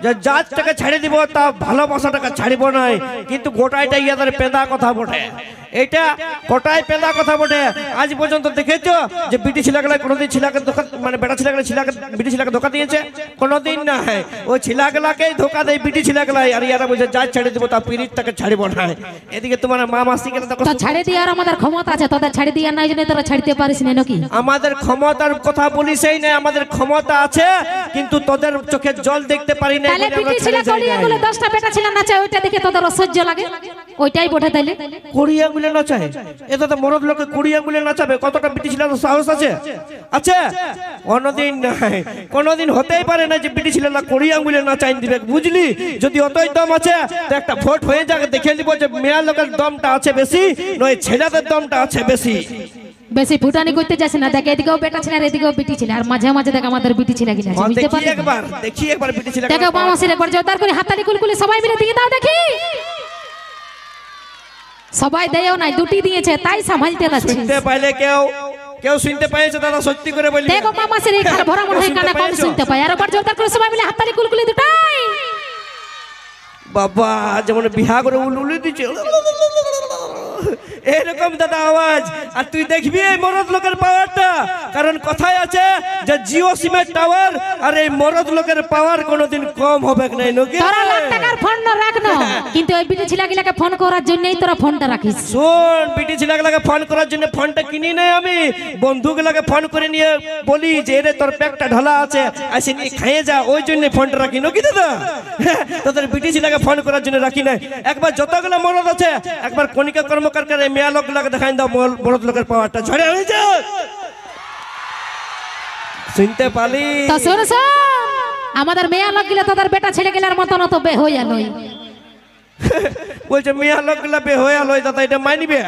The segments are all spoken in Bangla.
যে জাতটাকে ছেড়ে দিব তা ভালোবাসাটাকে ছাড়িব নাই, কিন্তু গোটাইটা ইয়াদের পেদা কথা বটে। এটা গোটাই পেদা কথা বটে। আজ পর্যন্ত দেখেছো যে বিটি ছিলাগুলা কোনোদিন ছিলাকে ধোকা, মানে বেটা ছিলাগুলা ছিলাকে বিটি ছিলাকে ধোকা দিয়েছে? কোনোদিন না। ওই ছিলাগুলাকেই ধোকা দেয় বিটি ছিলাগুলাই, আর ইয়ারা বলছে জাত ছেড়ে দিব তা পিরিতটাকে ছাড়িব না। এদিকে তোমার মা মাসিকে ছাড়ে দিয়ে আর আমাদের ক্ষমতা আছে, তোদের ছাড়ে দিয়ে নাই জন্য তোরা ছাড়তে পারিস না নাকি? আমাদের ক্ষমতার কথা বলিসই না, আমাদের ক্ষমতা আছে কিন্তু তোদের চোখে জল দেখতে পারি না। তাহলে বিটি ছিলা কড়িয়াগুলো 10টা বেটা ছিল না চাই, ওইটা দেখে তোদের অসহ্য লাগে, ওইটাই বটে। তাইলে কড়িয়াগুলো নাচায়? এটা তো মরদ লোকে কড়িয়াগুলো নাচাবে? কতটা বিটি ছিলা সাহস আছে? আচ্ছা, কোনোদিন নাই, কোনোদিন হতেই পারে না যে বিটি ছিলা কড়িয়াগুলো নাচাই দিবে, বুঝলি? যদি অতই দম আছে তো একটা ভোট হয়ে যাক, দেখে নিব যে মেয়া লোকের দমটা আছে বেশি নয় ছেলেদের দমটা আছে বেশি। বেশি ফুটানি করতে যাস না, দেখ এদিকেও বেটা ছিল আর এদিকেও বিটি ছিল, আর মাঝে মাঝে দেখ আমাদের বিটি ছিল গিলা। বুঝতে পারলি? দেখি একবার বিটি ছিল, দেখো বামাসির একবার জোরদার করে হাততালি কুলকুলি সবাই মিলে দিয়ে দাও দেখি। সবাই দেয়ও নাই, দুটি দিয়েছে তাই সামালতে যাচ্ছে। শুনতে পাইলে কেউ শুনতে পাইছে দাদা? সত্যি করে বলি দেখো মামাসির এই খাল ভরা মনে হয় কানে কম শুনতে পায়। আর একবার জোরদার করে সবাই মিলে হাততালি কুলকুলি দুটাই। বাবা যেমন বিহা করে উলুলি দিচ্ছে এরকম দাদা আওয়াজ। আর তুই দেখবি এই মরদ লোকের পাওয়ারটা, কারণ কথায় আছে যে জিও সিমের টাওয়ার, আর এই মরদ লোকের পাওয়ার কোনোদিন কম হবে না। তোরা লাখ টাকার ফোন না রাখ না, কিন্তু ওই বিটি ছিলাগুলাকে ফোন করার জন্যই তোরা ফোনটা রাখিস। শোন, বিটি ছিলাগুলাকে ফোন করার জন্য ফোনটা কিনি নাই আমি, বন্ধুগুলাকে ফোন করে নিয়ে বলি যে রে তোর পেটটা ঢালা আছে আসে নিয়ে খেয়ে যা, ওই জন্য ফোনটা রাখি নাকি দাদা? তোদের বিটি ছিলাকে ফোন করার জন্য রাখি নাই। একবার যতগুলো মরদ আছে একবার কণিকা কর্মকার মেয়া লোকগুলাকে দেখাই দাও মরদ লোকের পাওয়ারটা ঝরে হয়ে যায়। শুনতে পালি? তো শোন শোন, আমাদের মেয়া লোক গিলা তোদের বেটা ছেলে গেলার মতন তো বে হই আলোই। বলছে মেয়া লোকগুলা বে হয়ে আলোই। দাদা এটা মানিবে?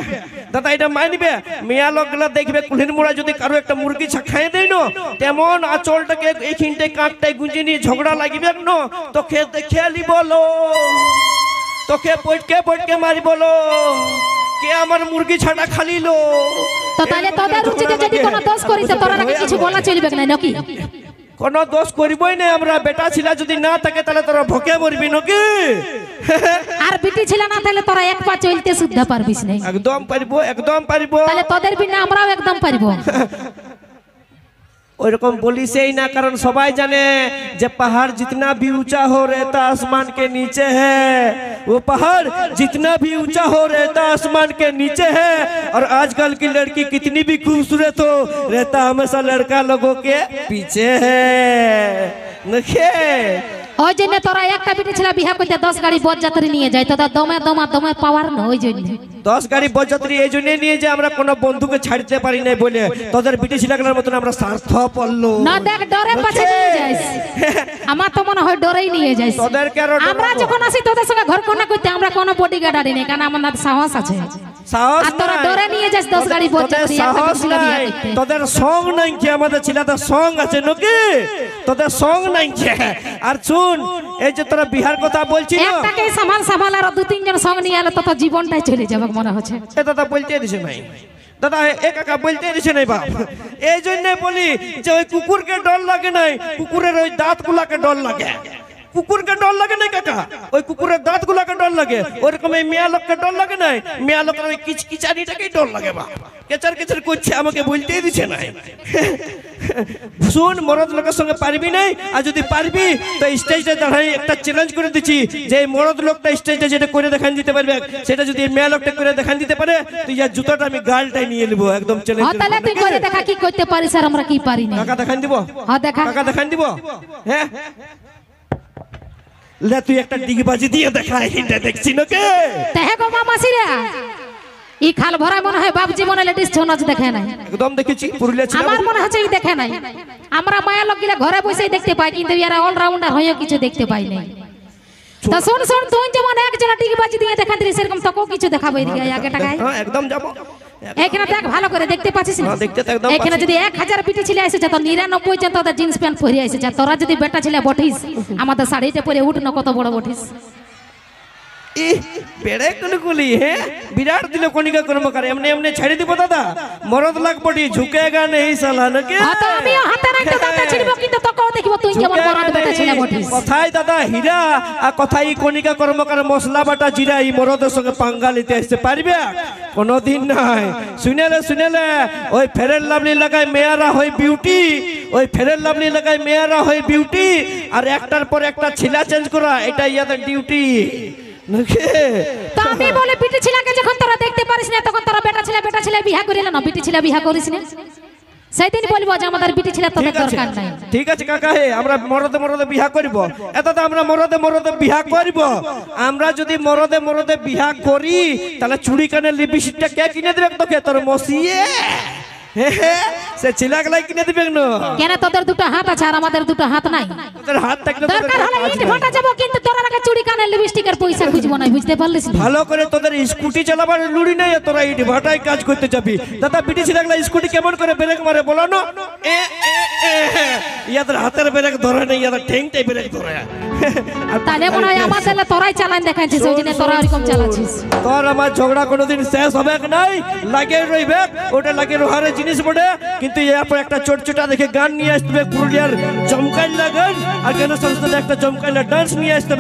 দাদা এটা মানিবে? মেয়া লোকগুলা দেখবে কুলির মোড়া যদি কারো একটা মুরগি খাইয়ে দেয় না, তেমন আঁচলটাকে এইখানটায় কাঠটায় গুঁজে নিয়ে ঝগড়া লাগিবে না, তোকে খেয়ালি বলো, তোকে পটকে মারি বলো, কে আমার মুরগি ছাড়া খালিলো। তো তাহলে তোদের রুচিতে যদি কোনো দোষ করিস তোরা নাকি কিছু বলা চলবে না নাকি? কোনো দোষ করিবই না আমরা। বেটা ছিলা যদি না থাকে তাহলে তোরা ভকে মরবি নাকি? আর বিটি ছিল না তাহলে তোরা এক পা চলতে শুদ্ধ পারবিস না। একদম পারিবো, একদম পারিবো। তাহলে তোদের বিনা আমরাও একদম পারিবো। ওইরকম বলিসই না, কারণ সবাই জানে যে पहाड़ जितना भी ऊंचा हो रहता आसमान के नीचे है, वो पहाड़ जितना भी ऊंचा हो रहता आसमान के नीचे है। और आजकल की लड़की कितनी भी खूबसूरत हो रहता हमेशा लड़का लोगों के पीछे है। ওই জন্য তোরা একটা বিটি ছিল বিয়া করতে 10 গাড়ি বরযাত্রী নিয়ে যায়, তোদের দমে পাওয়ার না। ওই জন্য 10 গাড়ি বরযাত্রী এই জন্য নিয়ে যে আমরা কোনো বন্ধুকে ছাড়তে পারি না বলে, তোদের বিটি ছিলাগুলোর মতন আমরা স্বার্থ পড়লো না। দেখ ডরে পাছে নিয়ে যাইস, আমার তো মনে হয় ডরেই নিয়ে যাইস। তোদের কেন? আমরা যখন আসি তোদের সঙ্গে ঘর কোনা করতে আমরা কোনো বডিগার্ড আনি না, কারণ আমাদের সাহস আছে। সাহস তোরা ডরে নিয়ে যাস 10 গাড়ি বরযাত্রী। সাহস নাই, তোদের সং নাই কি? আমাদের ছেলেদের সং আছে নাকি? তোদের সং নাই কি? আর শুন, এই যে তোরা বিহার কথা বলছিস না, একটাকে সামাল আর 2-3 জন সঙ্গ নিয়ে এলে তো জীবনটাই চলে যাবে মনে হচ্ছে। এটা তো বলতে দিছে নাই দাদা, একা বলতে দিছে নাই বাপ। এই জন্য বলি যে ওই কুকুরকে ডর লাগে নাই, কুকুরের ওই দাঁতগুলাকে ডর লাগে। কুকুরকে ডর লাগে না কাকা, ওই কুকুরের দাঁতগুলাকে ডর লাগে। ওরকম এই মেয়া লোককে ডর লাগে নাই, মেয়া লোকের ওই কিচকিচানিটাকেই ডর লাগে বা কেচার কেচার করছে, আমাকে বলতেই দিছে নাই। শুন, মরদ লোকের সঙ্গে পারবি নাই, আর যদি পারবি তো স্টেজে দাঁড়াই একটা চ্যালেঞ্জ করে দিচ্ছি যে এই মরদ লোকটা স্টেজে যেটা করে দেখান দিতে পারবে, সেটা যদি মেয়া লোকটা করে দেখান দিতে পারে, তুই আর জুতোটা আমি গালটাই নিয়ে নেবো একদম চ্যালেঞ্জ। তাহলে তুই করে দেখা কি করতে পারিস আর আমরা কি পারি না। কাকা দেখান দিব? হ্যাঁ দেখা। কাকা দেখান দিব? হ্যাঁ লে তুই একটা ডিগবাজি দিয়ে দেখা, এইটা দেখছি নাকি? দেখো মামাসিরা, এই খাল ভরা মনে হয় বাপ জীবনে লেডিস ছৌ নাচ দেখে নাই। একদম দেখেছি, পুরুলিয়া ছিল। আমার মনে হচ্ছে এই দেখে নাই। আমরা মায়া লোক গিলা ঘরে বসেই দেখতে পাই, কিন্তু এরা অলরাউন্ডার হয়েও কিছু দেখতে পাই নাই। তা শোন তুই যেমন একজনা ডিগবাজি দিয়ে দেখা দিলি, সেরকম তোকেও কিছু দেখাবো এদিকে আগে টাকায়। হ্যাঁ একদম যাবো। এখানে দেখ ভালো করে দেখতে পাচ্ছিস না? দেখতে তো একদম। এখানে যদি 1000 বিটি ছেলে এসেছে তো 99 জন তোদের জিন্স প্যান্ট পরে এসেছে। তোরা যদি বেটা ছেলে বটিস, আমাদের শাড়িতে পরে উঠ না, কত বড় বটিস। বেড়ে কুলকুলি হ্যাঁ বিরাট দিল কণিকা কর্মকার এমনি এমনি ছেড়ে দিব দাদা মরদ লাগবটি ঝুঁকেগা নেই সালা নাকি তো আমিও হাতে রাখতে দাঁতে ছিড়ব কিন্তু তোকেও দেখব তুই কেমন মরদ বেটা ছেলে বটিস কথাই দাদা হীরা আর কথাই কণিকা কর্মকার মশলা বাটা জিরা এই মরদের সঙ্গে পাঙ্গা নিতে আসতে পারবে কোনোদিন নাই শুনেলে ওই ফেরের লাভলি লাগায় মেয়ারা হয় বিউটি ওই ফেরের লাভলি লাগায় মেয়ারা হয় বিউটি আর একটার পর একটা ছিলা চেঞ্জ করা এটা ইয়াদের ডিউটি তো আমি বলে বিটি ছেলেকে যখন তোরা দেখতে পারিস না তখন তোরা বেটা ছেলে বিয়া করিল না বিটি ছেলে বিয়া করিস না সেদিন বলবো যে আমাদের বিটি ছেলে তোদের দরকার নাই ঠিক আছে কাকা হে আমরা মরদে বিয়া করব এত তো আমরা মরদে বিয়া করব আমরা যদি মরদে বিয়া করি তাহলে চুড়ি কানে লিপস্টিকটা কে কিনে দেবে তোকে তোর মসিয়ে সে ছিলাগলাই কিনে দিবে না কেন তোদের দুটো হাত আছে আর আমাদের দুটো হাত নাই তোদের হাত থাকলে দরকার হলে ইট ভাটা যাব কিন্তু তোরা আগে চুড়ি কানে লিপস্টিকের পয়সা খুঁজবো না বুঝতে পারলিস ভালো করে তোদের স্কুটি চালাবার লুড়ি নাই তোরা ইট ভাটায় কাজ করতে যাবি দাদা বিটি ছিলাগলা স্কুটি কেমন করে ব্রেক মারে বলো না ইয়াদের হাতের ব্রেক ধরে নেই ইয়াদের ঠেংটাই ব্রেক ধরে তাহলে মনে হয় আমাদের তোরাই চালান দেখাচ্ছিস ওই জন্য তোরা এরকম চালাচ্ছিস তোর আমার ঝগড়া কোনোদিন শেষ হবে নাই লাগে রইবে ওটা লাগে রোহারে জিনিস বটে কিন্তু এরপর একটা চোটচোটা দেখে গান নিয়ে আসবে পুরুলিয়ার জমকাইলা গান আর কেন সংস্থাতে একটা জমকাইলা ডান্স নিয়ে আসতে